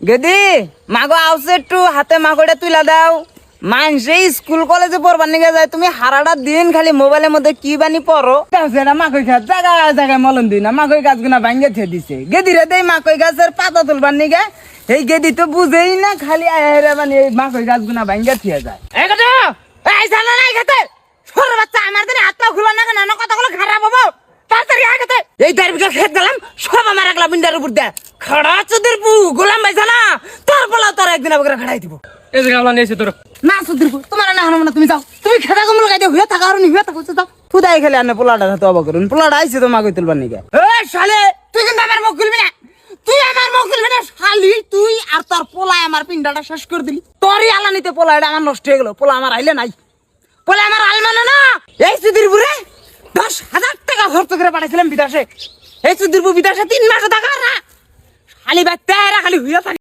গেদি মাগো আউছে একটু হাতে মাগোটা তুলা দাও। মানুষে স্কুল কলেজে পড়বার নিকে যায়, তুমি হারাটা দিন খালি মোবাইলের মধ্যে কি বানি পড়ো। সেটা মাকই গাছ জায়গায় জায়গায় মলন দিই না, মাকই গাছগুনা ভাঙ্গে থে দিছে। গেদিরে দেই মাকই গাছের পাতা তুলবার নিকে, এই গেদি তো বুঝেই না, খালি মানে এই মাকই গাছগুনা ভাঙ্গে থিয়ে যায়। এই কথা এই জানা নাই খেতে ছোট বাচ্চা আমার দিনে হাত পা খুলবার না, কেন কথাগুলো খারাপ হবো। তাড়াতাড়ি আগে এই 4 বিঘা খেত গেলাম, সব আমার একলা বিন্দার উপর দেয় খড়া চোদের পু গোলাম ভাইছা না, তোর বলা তোর একদিন আবার খাড়াই দিব। এই জায়গা আমরা নিয়েছি তোর না চোদ্দের পু তোমার না হানো না, তুমি যাও, তুমি খেতা কমল গাইতে হয়ে থাকা আর হয়ে থাকো, যাও খুদাই খেলে আনে পোলাটা হাতে অবাক করুন। পোলাটা আইছে তো মাগই তুলবার নিকে। এই শালে তুই কিন্তু আমার মুখ খুলবি না, তুই আমার মুখ খুলবি না শালি। তুই আর তোর পোলায় আমার পিন্ডাটা শেষ করে দিলি। তোরই আলানিতে পোলাটা আমার নষ্ট হয়ে গেল। পোলা আমার আইলে নাই, পোলা আমার আল মানে না। এই চোদ্দের পুরে 10,000 টাকা খরচ করে পাঠাইছিলাম বিদেশে। এই চোদ্দের পু বিদেশে 3 মাস টাকা না, খালি বাচ্চা খালি হইয়া থাকে।